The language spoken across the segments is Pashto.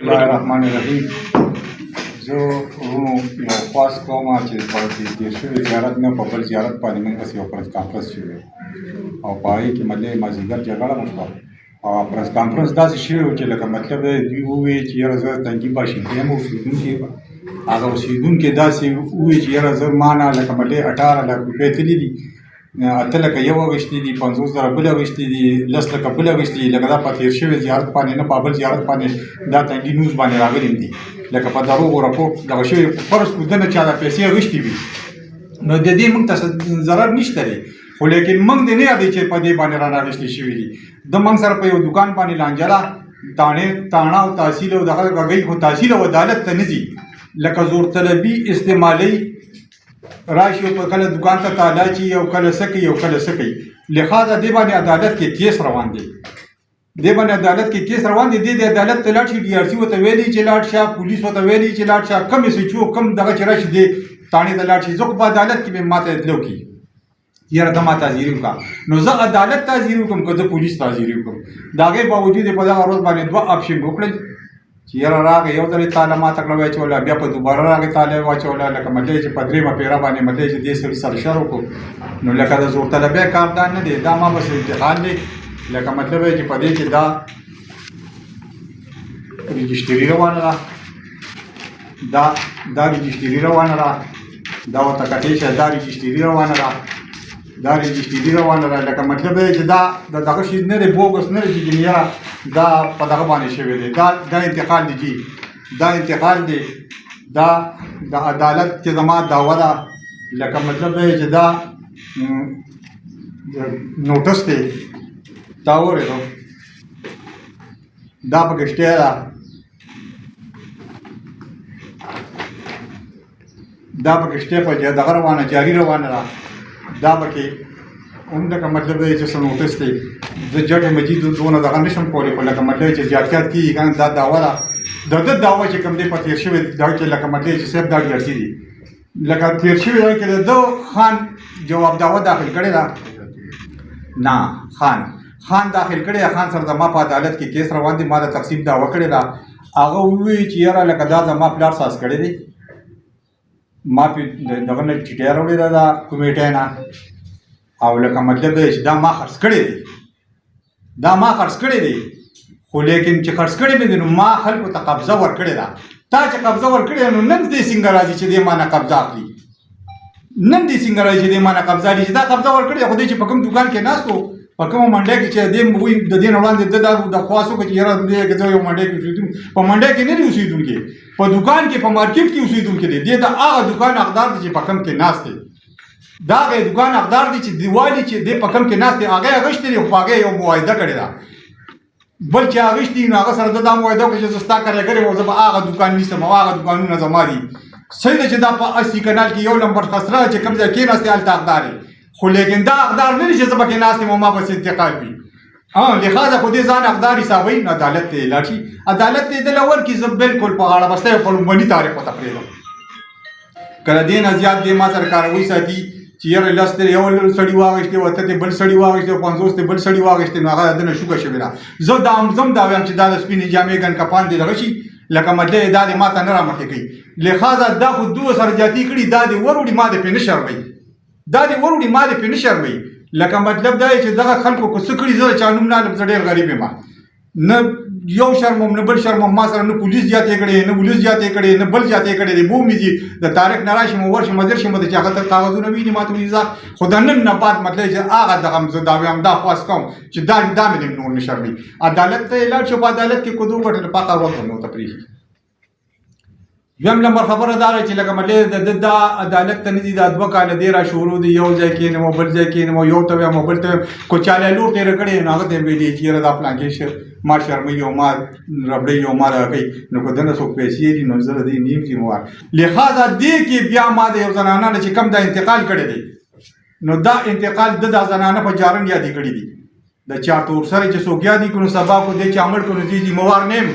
الله الرحمن الرحیم. زه ورونو یو خواست کوم چې په تېر شوي زیارت نه په بل زیارت باندې موږ هسې یو پرس کانفرنس شوی او په هغې کې مطلب مازدیګر جګړه مو شوه او پرس کانفرنس داسې شوی و چې لکه مطلب دوی ووایي چې یاره زه تنګي باشندې یم اوسېدونکي هغه اوسېدونکي داسې ووایي چې یاره زه ما نه لکه مطلب 18 لک روپۍ تللي دي 8 لکه یو اغوښتي دي 50,000 بل اغوښتي دي 10 لکه بل اغوښتي دي لکه دا په تېر شوي زیارت باندې نه په بل زیارت باندې دا تنګي نیوز باندې راغلي دي لکه په دروغو راپور دغه شوي فرض کړو دنه چا دا پیسې اغوښتي وي نو د دې موږ ته ضرر نشته دی خو لیکن موږ دې نه یادوي چې په دې باندې راناغېستې شوي دي د موږ سره په یو دوکان باندې لانجه ده تاڼه او تحصیل او دغه غږی خو تحصیل او عدالت ته نه ځي لکه زور طلبي استعمالي راشي او کله دکان ته تالا چی او کله سکی او کله سکی لہذا دی باندې عدالت کې کیس روان دی دی باندې عدالت کې کیس روان دی د عدالت ته لاړ شي ډي ار سي وته ویلي چې لاړ شه پولیس وته ویلي چې لاړ شه کم سي چو کم دغه چې راشي دی تانه ته لاړ شي ځکه په عدالت کې به ماته اتلو کی یاره د ما تعزیر وکا نو زه عدالت تعزیر وکم که زه پولیس تعزیر وکم داغه باوجود په دغه ورځ باندې دوه اپشن وکړل چې یاره راغی یو ځل تعالی ما تکړه واچوله بیا په دوباره راغی تعالی واچوله لکه مطلب چې په درېیمه پیره باندې مطلب چې دې سړي سره شر وکړو نو لکه د زور طلبۍ کار دا نه دی دا ما بس امتحان دی لکه مطلب چې په دې کې دا رجسټري روانه ده دا رجسټري روانه ده دا ورته کټې شه دا رجسټري روانه ده دا رجسټري روانه ده لکه مطلب چې دا دغه شي نه دی بوګس نه دی چې یاره دا په دغه باندې شوی دی دا انتقال دی جی دا انتقال دی دا د عدالت کې زما دعوه ده لکه مطلب چې دا نوټس دی دا واورېدو دا پکې شته ده دا پکې شته په دغه روانه جاري روانه ده دا پکې هم دغه مطلب دی چې څه نوټس دی د جج مجید دونه دغه نشم کولی خو لکه مطلب چې زیاتیات کېږي که نه دا دعوه ده د ده دعوه چې کوم دی په تېر شوي دغه کې لکه مطلب چې صاحب دا ډي ار سي دي لکه تېر شوي دغه کې د ده خان جواب دعوه داخل کړې ده نه خان داخل کړې ده خان سره زما په عدالت کې کیس روان دی ما د تقسیم دعوه کړې ده هغه ووایي چې یاره لکه دا زما پلار ساز کړی دی ما پې دغه نه ټیټۍ راوړې ده دا کمیټۍ نه او لکه مطلب دی چې دا ما خرڅ کړی دی خو لیکن چې خرڅ کړی مې دی نو ما خلکو ته قبضه ورکړې ده تا چې قبضه ورکړې ده نو نن دې څنګه راځي چې دې ما نه قبضه اخلي نن دې څنګه راځي چې دې ما نه قبضه اخلي چې دا قبضه ورکړې ده خو دې چې په کوم دوکان کې ناست و په کومه منډۍ کې چې دې وایي د دې نه وړاندې د خواست وکړه چې یاره دې که زه یو منډۍ کې اوسېدونکی په منډۍ کې نه دی اوسېدونکی په دوکان کې په مارکیټ کې اوسېدونکی دی دې د هغه دوکان حقدار دی چې په کوم کې ناست دی دا هغه دوکان حقدار دی چې دیوالي چې دې په کوم کې ناست دی هغه یې اغوښتې دی خو په هغه یو معاهده کړې ده بل چې اغوښتي نو هغه سره د دا معاهده وکړه چې زه ستا کارګر یم او زه به هغه دوکان نیسم او هغه دوکانونه زما دي صحیح ده چې دا په 80 کنال کې یو نمبر خسره چې کوم ځای کېناستې هلته حقدار دی خو لیکن دا حقدار نه دی چې زه پکې ناست یم او ما بس انتقال وي لہذا خو دې ځان حقدار حسابوي نو عدالت ته یې لاړ شي عدالت ته یې دله ورکړي زه بالکل په غاړه بسته په لومړني تاریخ ورته پرېږدم کله دې نه زیات دې ما سره کاروي ساتي چې یاره لس ته یو سړي واغېستې وته ته بل سړي واغېستې 50 ته بل سړي واغېستې نو هغه دنه شوکه شوې ده زه دا وایم چې دا د سپینې جامې ګنکپان دې دغه شي لکه مطلب دا دې ما ته نه رامخکې کوي لہذا دا خو دوه سره زیاتي کړي دا دې وروړي ما دې پرې نه شرموي لکه مطلب دا چې دغه خلکو کو څه کړي زه چا نوم نه علم زه ډېر غریب یم نه یو شرمم نه بل شرمم ما سره نه پولیس زیاتې کړې نه ولس زیاتې کړې نه بل زیاتې کړې دی بومې دي د تاریخ نه راشم ورشم درشم د چې هغه ته کاغذونه ویني ما ته وایي خو د نن نه بعد مطلب چې هغه دغه زه دا وایم دا خواست کوم چې دا مې نور نه شرموي عدالت ته یې لاړ شو په عدالت کې کدو ګټل پاکه ورته نو ته پرېږي دویم نمبر خبره دا ده چې لکه مطلب د دا عدالت ته نه دي دا 2 کاله دی را شروع دی یو ځای کېنم او بل ځای کېنم او یو ته وایم او بل ته وایم کو چاله لوټ یې کړې نو هغه ته ویلي چې یاره دا پلان کې ما شرموي او ما ربړوي او ما دغه کوي نو که دنه څوک پیسې دي نو زه د دې نیم ذمهوار لہذا دې کې بیا ما د یو زنانه نه چې کوم دا انتقال کړی دی نو دا انتقال د زنانه په جارن یادې کړي دي د چا تور سره چې څوک یادې کړو سبا کو دې چې عمل کړو دې ذمهوار نیم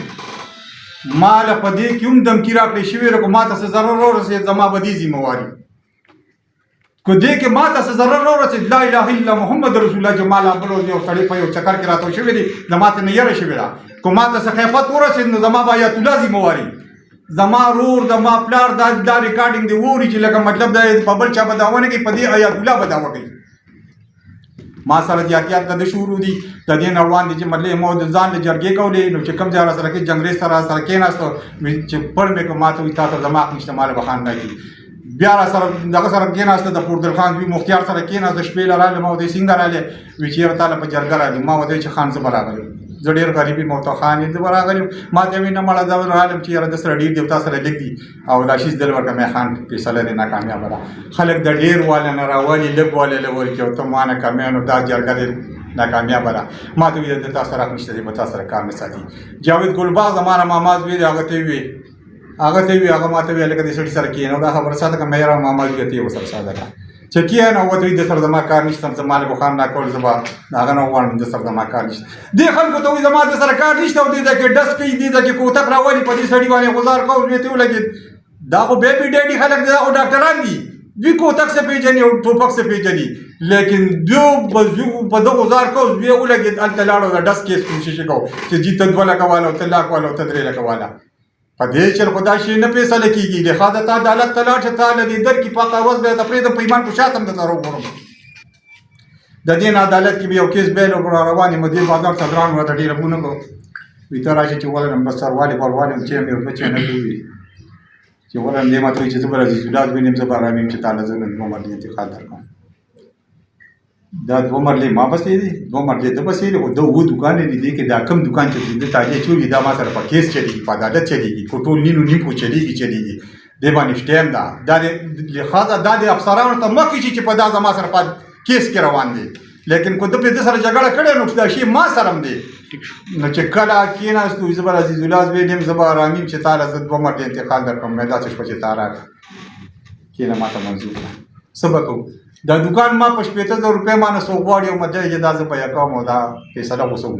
مال په دې کې هم دمکی راکړې شوې رقم ما ته څه ضرر ورسېد زما به دې ذمهواري کو دې کې ما ته څه ضرر نه ورسېد لا اله الا محمد رسول الله چې ما لا بل یو سړی په یو چکر کې راته شوی دی زما ته نه یره شوې ده کو ما ته څه خیفت ورسېد نو زما به آیت الله ذمواري زما رور زما پلار دا ریکارډینګ دی ووري چې لکه مطلب دا په بل چا به دعوه نه کوي په دې آیت الله به دعوه کوي ما سره زیاتیات د شروع دي د دې نه وړاندې چې مطلب مو د ځان له جرګې کولې نو چې کوم ځای سره کې جنګریز سره کېناستو چې پړ مې کو ما ته تاسو دماغ نشته مال بخان نه کی بیا را سره دغه سره کېناسته د پورتل خان وی مختیار سره کېناسته شپې لراله ما ودې سنگ رااله وی چیرې تعالی په جرګه راځي ما ودې چې خان زه برابر زه ډېر غریبي موته خان دې برابر ما ته وی نه مړه دا رااله چې را د سره ډېر دیوتا سره لیک دي او لاشیز دل ورکه مې خان فیصله نه ناکامیاب ده خلک د ډېر والا نه راوالي لګ والا لور کې او ته ما نه کمانو دا جرګه ناکامیاب ده ما ته وی د تاسو سره نشته دې تاسو سره کار نه ساتي جاوید ګلباز زمانه ماماز وی هغه ته وی هغه ماته وی لکه د سړي سره کېنو دا خبره ساته که مې را ماماز وی ته وسره ساده کا چې کېنو وته د سره زما کار نشته زما له بخان نه کول زما هغه نه وړم د سره زما کار نشته دې خلکو ته وی زما د سره کار نشته او دې د کې ډس کې دې د کې کوتک راولي په دې سړي باندې گزار کوو وی ته ولګي دا خو بیبي ډیډي خلک دا او ډاکټران دي دوی کوتک سے پیژني او ټوپک سے پیژني لیکن دو بزو په دغه گزار کوو وی ولګي ال تلاړو د ډس کې کوشش کوو چې جی ته دوله کواله او طلاق والا او تدریله کواله په دې چې خدا شي نه فیصله کیږي د خاطر ته عدالت تلاش ته لدی در کی په کاغذ به د پرې د پیمان په شاتم د زرو ورو د دین عدالت کې یو کیس بیل او رواني مدیر بازار صدران ورته ډیره مونږ کو وی تر راشي چې ولر نمبر سروالي بلوالي چې مې بچ نه کوي چې ولر دې ماته چې زبر عزیز ولاد وینم زبر امیم چې تعالی زنه محمد دې انتقال درکم دا دو مرلې ما بسې دي دو مرلې د بسې دي او د وو دکان دي کې دا کم دکان چې د تاجې چوي دا ما سره په کیس چلیږي په عدالت چلیږي کوټول نینو نیمو چلیږي د باندې شټیم دا د خاصه د افسرانو ته مخکې چې په دا ما سره په کیس کې روان دي لیکن کو د په سره جګړه کړې نو دا شی ما سره دي نو چې کله کېناستو زبر عزیز ولاد وینم زبر امیم چې تعالی زد دوه مرلې انتقال درکم مې دا څه چې تارا کېنه ماته منظور سبق دا دکان ما په 75,000 روپۍ باندې سو غواړي او مده یې دا زه په یکم او دا فیصله وسوم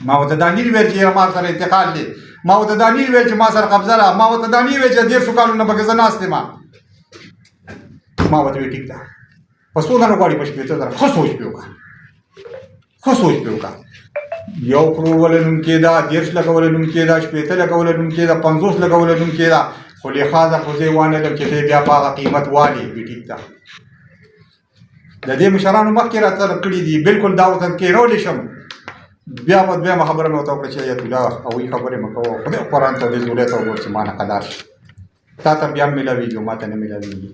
ما ورته دا نیل ویل چې ما سره انتقال دی ما ورته دا نیل ویل چې ما سره قبضه را ما ورته دا نیل ویل چې 150 کالونه به زه ناست ما ورته ټیک ده په څو غواړي په 75,000 خو سوچ پیو کا یو کرو ولنم کېدا 10 لګولنم کېدا 15 لګولنم کېدا 50 لګولنم کېدا خو لخوا خو ځای وانه لم چې بیا په قیمت والی ټیک ده د دې مشرانو مخکې راته کړي دي بالکل دا ورته کېرول شم بیا په دویمه خبره مې ورته وکړه چې ایت الله او یې خبرې مه کوه خدای قرآن ته دې زولې ته وګور چې ما نه قدار شي تا ته بیا میلاویږي ما ته نه میلاویږي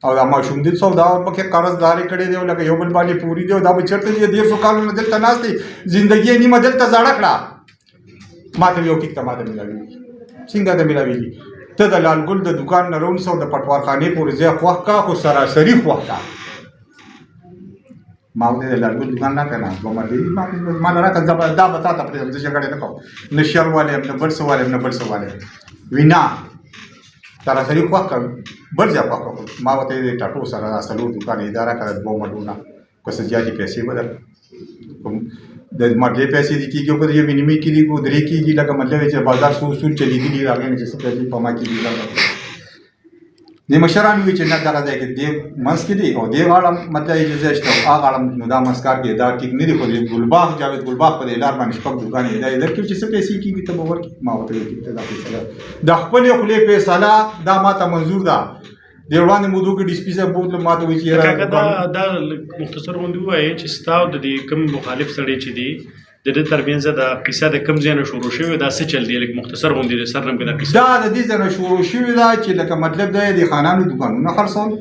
او دا ماشوم دې سودا پکې قرضداري کړې دی لکه یو بل باندې پوری دی دا به چېرته دي 150 کالونه دلته ناست دي زندګي یې نیمه دلته زاړه کړه ما ته یو ټیک ته ما ته میلاویږي څنګه ته میلاویږي ته د لالګل د دکان نه روڼ سو د پټوارخانې پورې ځای خوښ کا خو سراسري خوښ کا ما ودې د لالګل دکان نه کنه ما دې ما نه راکړه دا به تا ته پرېږدم زه جګړې نه کوم نه شر والے نه بل څه والے وینا سراسري خوښ کا بل ځای خوښ ما ورته د ټاټو سره څلور دکان اداره کړه 2 مډونه کو څه زیاتې پیسې بدل د مډې پیسې دي کېږي او یو مینیمي کېږي او درې کېږي لکه مطلب چې بازار سود چلیږي هغې نه چې څه پیسې په ما کېږي د مشران وی چې نه دغه ځای کې دې منځ کې دي او دې غاړه مطلب چې ځای شته هغه غاړه نو دا مسکار کې دا ټیک نه دي خو ګلباغ جاوید ګلباغ په دې لار باندې شپږ دکانې دی درکې چې څه پیسې کېږي ته به ورکړي ما ورته وکړي دا فیصله د خپلې خولې فیصله دا ما ته منظور ده د وړاندې مودو کې ډي سي پي صاحب بوتله ما ته وایي چې دا مختصر غوندې ووایي چې ستا د دې کوم مخالف سړی چې دی د دې ترمنځ د قصه د کوم ځای نه شروع شوې دا څه چل دی لکه مختصر غوندې د سر نه دا قصه دا د دې ځای نه شروع شوې ده چې لکه مطلب دی د خانانو دکانونه خرڅول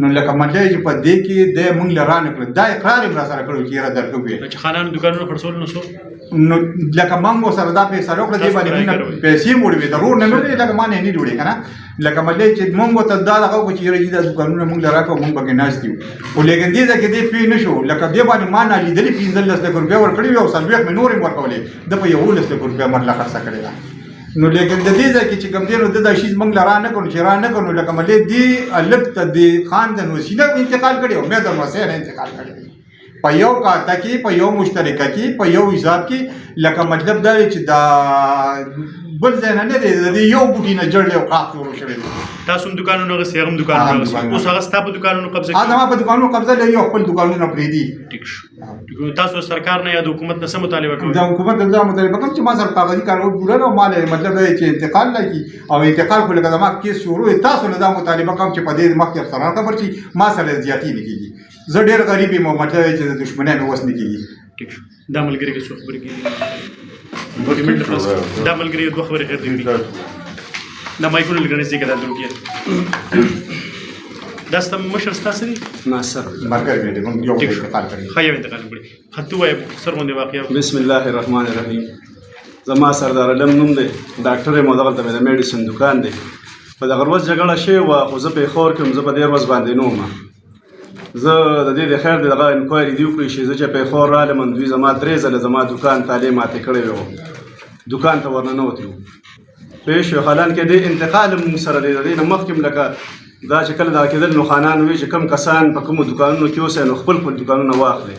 نو لکه مطلب چې په دې کې د مونږ لرانه کړ دا اقرار یې را سره کړو چې را درکوي چې خانانو دکانونه خرڅول نو څو نو لکه مونږ سره دا پیسې راکړه دی باندې پیسې موړې ضرور نه مې لکه ما نه جوړې کنه لکه مطلب چې مونږ ته دا دغه کو چې رجې د دکانونه مونږ لراکو مونږ به ناش دیو خو لیکن دې ځکه دې پی نشو لکه دې باندې ما نه لیدلې 15 لک روپیا ورکړي او سلويخ مې نورې ورکولې د په 11 لک روپیا مرله خرڅ کړې نو لیکن د دې ځکه چې کوم دینو د شیز مونږ لرانه کوو چې رانه کوو لکه ملي دی الګ ته دی خان د وسیله انتقال کړي او مې د وسیله انتقال کړي په یو کاته کې په یو مشترکه کې په یو حساب کې لکه مطلب دا چې دا بل ځای نه دی د دې یو بوټي نه جوړ یو خاص شروع شوی دی. تاسو هم دکانونه غسې هغه هم دکانونه غسې اوس هغه ستا په دکانونو قبضه کوي؟ زما په دکانونو قبضه لري او خپل دکانونه پرېږدي. ټیک شو. تاسو سرکار نه یا د حکومت نه څه مطالبه کوئ؟ د حکومت نه مطالبه کوم چې ما سره کاغذي کارونه پوره او مال مطلب دی چې انتقال نه کړي او انتقال خو لکه زما کیس شروع تاسو نه دا مطالبه کوم چې په دې مخکې افسران خبر شي ما سره زیاتې نه کېږي. زه ډېر غریب یم او مطلب چې د دښمنۍ مې وس نه کېږي. ټیک شو. دا ملګري که څو خبرې کېږي دا ملګري دوه خبرې خیر دي دا مایکونه لږ نږدې کړه دا دروکیه دا ستا مشر ستاسو دی؟ ناصر مرګر مې دی موږ یو ځای انتقال کړی. ښه یو انتقال کړی. ښه ته ووایه مختصر غوندې واقعه. بسم الله الرحمن الرحیم. زما سردار علم نوم دی، ډاکټر یم او دغلته مې د میډیسن دکان دی. په دغه ورځ جګړه شوې وه خو زه پېښور کې وم، زه په دې ورځ باندې نه وم. زه د دې د خیر دغه انکوایري دې وکړئ چې زه چې پېښور رالم دوی زما 3 ځله زما دکان تالې ماتې کړی وو، دکان ته ورننوتلو پوه شو. حالانکې دې انتقال هم موږ سره دی د دې نه مخکې هم لکه دا چې کله دغه کېدل نو خانان وایي چې کوم کسان په کومو دکانونو کې اوسئ نو خپل خپل دکانونه واخلئ.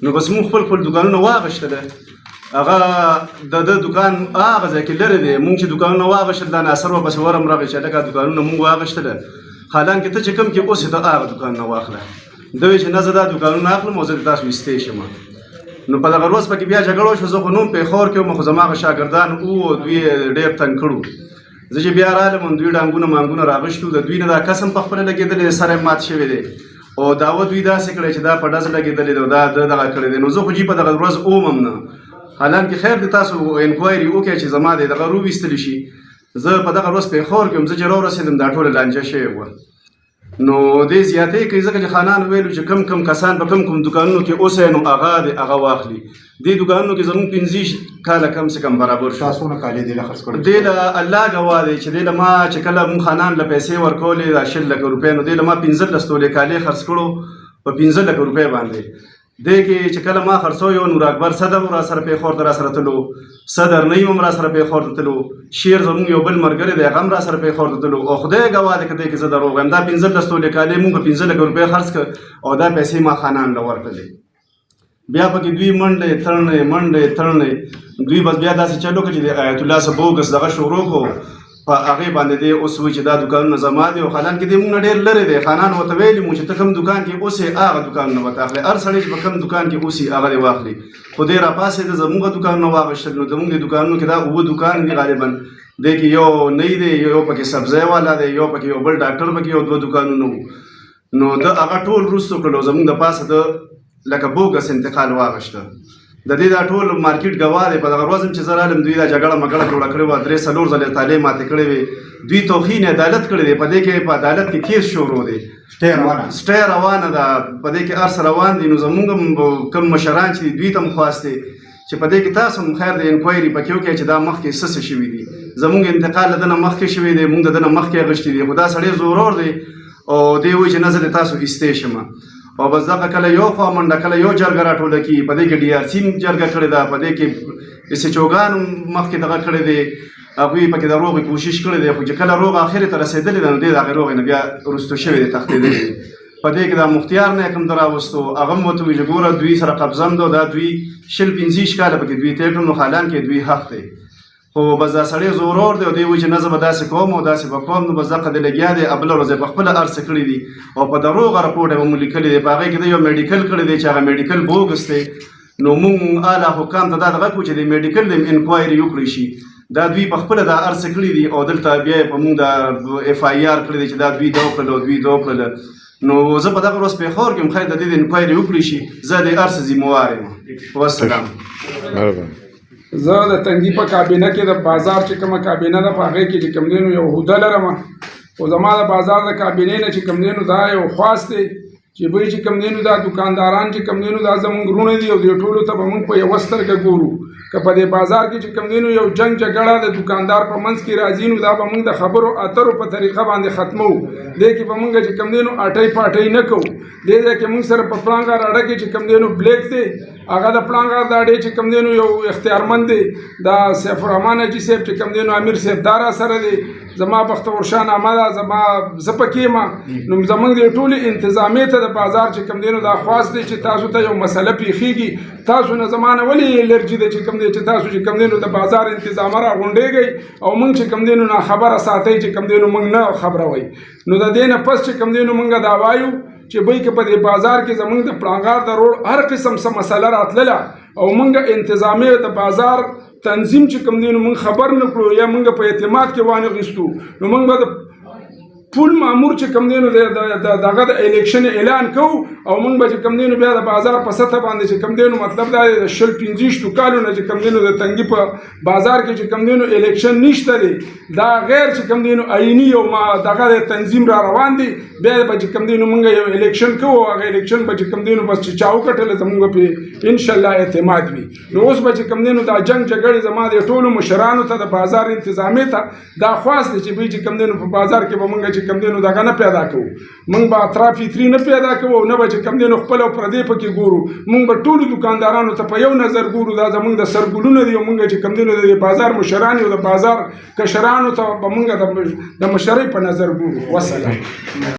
نو بس موږ خپل خپل دکانونه واخیستله. هغه د ده دکان هغه ځای کې لرې دی، موږ چې دکانونه واخیستل دا ناصر ورپسې ورم راغی چې هلکه دکانونه موږ واخیستله. حالانکې ته چې کوم کې اوسې ته هغه دکان نه واخله. ده وایي چې نه زه دا دکانونه اخلم او زه د تاسو ایستې شم. نو په دغه ورځ پکې بیا جګړه وشوه. زه خو نوم پېښور کې وم خو زما هغه شاګردان وو دوی ډېر تنګ کړو. زه چې بیا رالم دوی ډانګونه مانګونه راغشتو، د دوی نه دا قسم په خپله لګېدلی سر یې مات شوی دی او دعوه دوی داسې کړی چې دا په ډز لګېدلی دی او دا ده دغه کړی دی. نو زه خو جي په دغه ورځ اومم نه. حالانکې خیر دی تاسو انکوایري وکړئ چې زما دی دغه روویستلی شي. زه په دغه ورځ پېښور کې وم، زه چې راورسېدم دا ټوله لانجه شوې وه. نو دې زیاتې کوي ځکه چې خانان ویلو چې کم کم کسان په کم کم دکانونو کې اوسئ نو هغه دی هغه واخلي. دې دکانونو کې زموږ 15 کاله کم سے کم برابر شو. تاسو نه کالې دې له خرڅ کړو؟ دې له الله ګواه دی چې دې له ما چې کله موږ خانان له پیسې ورکولې دا 10 لکه روپۍ نو دې له ما 15 تولې کالې خرڅ کړو په 15 لکه روپۍ باندې. دې کې چې کله ما خرڅو یو نور اکبر صدر را سره پېښور ته را سره تلو، صدر نعیم هم را سره پېښور ته تلو، شیر زموږ یو بل ملګری دی هغه هم را سره پېښور ته تلو. او خدای ګواه دی که دې کې زه دروغ یم. دا 15 تولې کالې موږ په 15 لکه روپۍ خرڅ کړ او دا پیسې ما خانان له ورکړلې. بیا پکې دوی منډې تړنې دوی بس بیا داسې چلو کړه چې د آیت الله صاحب بوګس دغه شروع کړو په هغې باندې دی اوس وایي چې دا دکانونه زما دي او حالانکې دی موږ نه ډېر لرې دی. خانان ورته ویلي مو چې ته کوم دکان کې اوسې هغه دکانونه به ته اخلې، هر سړی چې په کوم دکان کې اوسي هغه دې واخلي. خو دی راپاسېده زموږ دکانونه واخیستل. نو زموږ د دکانونو کې دا 9 دکان دي غالبا. دی کې یو نی دی، یو پکې سبزۍ والا دی، یو پکې یو بل ډاکټر پکې یو 2 دکانونه وو. نو د هغه ټول وروستو کړلو زموږ د پاسه د لکه بوګس انتقال واغشته. د دې دا ټول مارکیټ ګواه دی. په دغه ورځ هم چې زه رالم دوی دا جګړه مګړه جوړه کړې وه، 3-4 ځلې تالې ماتې کړې وې. دوی توهین عدالت کړی دی. په دې کې په عدالت کې کیس شروع دی، سټی روانه ده، په دې کې هر څه روان دي. نو زموږ هم کوم مشران چې دوی ته هم خواستې چې په دې کې تاسو هم خیر د انکوایري پکې وکړئ چې دا مخکې څه شوي دي. زموږ انتقال له ده نه مخکې شوی دی، موږ د ده نه مخکې اخیستي دي. خو دا سړی زورور دی او دی وایي چې نه زه د تاسو ایستې شم. او بس دغه کله یو خوا منډه کله یو جرګه راټوله کي. په دې کې DRC هم جرګه کړې ده، په دې کې SHOګان هم مخکې دغه کړی دی، هغوی پکې د روغې کوشش کړی دی. خو چې کله روغ اخرې ته رسېدلې ده نو دی د هغې روغې نه بیا وروستو شوی دی، تښتېدلی دی. په دې کې دا مختیار نه کوم ده راوستو، هغه هم ورته وایي چې ګوره دوی سره قبضه هم ده، دا دوی 20-25 کاله پکې دوی تېر کړل. نو حالانکې دوی حق دی. خو بس دا سړی زورور دی او دی وایي چې نه زه به داسې کوم او داسې به کوم. نو بس دغه دی لګیا دی. بله ورځ یې پخپله هر څه کړي دي او په دروغه رپورټ یې مو لیکلی دی. په هغې کې د یو میډیکل کړی دی چې هغه میډیکل بوګس دی. نو موږ اعلی حکام ته دا دغه کړو چې د میډیکل د انکوایري وکړی شي. دا دوی پخپله دا هر څه کړي دي او دلته بیا یې په موږ دا FIR کړی دی چې دا دوی دا وکړل او دوی دا وکړل. نو زه په دغه ورځ پېښور کې یم، خیر د دې د انکوایري وکړی شي، زه د هر څه ذمهوار یم. والسلام. زه د تنګي په کابینه کې د بازار چې کومه کابینه ده په هغې کې چې کوم دی نو یو عهده لرم. خو زما د بازار د کابینې نه چې کوم دی نو دا یو خواست دی چې بوی چې کوم دی نو دا دکانداران چې کوم دی نو دا زموږ وروڼه دي او دې ټولو ته به موږ په یوه سترګه ګورو. که په دې بازار کې چې کوم دی نو یو جنګ جګړه د دکاندار په منځ کې راځي نو دا به موږ د خبرو اترو په طریقه باندې ختمو. دې کې به موږ چې کوم دی نو اټۍ پاټۍ نه کوو. دې ځای کې موږ سره په پړانګه راډه کې چې کوم دی نو بلیک دی هغه د پړانګ د اډې چې کوم دی نو یو اختیارمند دی دا سیف الرحمن حاجي صاحب چې کوم دی نو امیر صاحب دا راسره دی زما بختور شاه نامه ده زما زه پکې یم نو زموږ د ټولې انتظامیې ته د بازار چې کوم دی نو دا خواست دی چې تاسو ته یو مسله پیښیږي تاسو نه زما نه ولې الرجي دی چې کوم دی چې تاسو چې کوم دی نو د بازار انتظام راغونډېږئ او موږ چې کوم دی نو ناخبره ساتئ چې کوم دی نو موږ نه خبروئ نو د دې نه پس چې کوم دی نو موږ دا وایو چې بای که په دې بازار کې زموږ د پړانګار د روډ هر قسم څه مسله راتلله او موږ انتظامیې د بازار تنظیم چې کوم دی نو موږ خبر نه کړو یا موږ په اعتماد کې وانه غوښتو نو موږ به پول مامور چې کوم دی نو دغه د الیکشن اعلان کوو او موږ به چې کوم دی نو بیا د بازار په سطح باندې چې کوم دی نو مطلب دا د 25 کالو نه چې کوم دی نو د تنګي په بازار کې چې کوم دی نو الیکشن نشته دی دا غیر چې کوم دی نو آئینی او ما دغه د تنظیم را روان دی بیا به چې کوم دی نو موږ یو الیکشن کوو هغه الیکشن به چې کوم دی نو بس چې چاو کټل زموږ په ان شاء الله اعتماد وي نو اوس به چې کوم دی نو دا جنگ جګړې زما د ټولو مشرانو ته د بازار انتظامیې ته دا خواست دی چې به چې کوم دی نو په بازار کې به موږ چې کوم دی نو دغه نه پیدا کوو موږ به اطراف فطري نه پیدا کوو نه به چې کوم دی نو خپل او پردې پکې ګورو موږ به ټولو دکاندارانو ته په یو نظر ګورو دا زموږ د سرګلونه دی او موږ چې کوم دی نو د بازار مشران او د بازار کشرانو ته به موږ د مشرۍ په نظر ګورو وسلام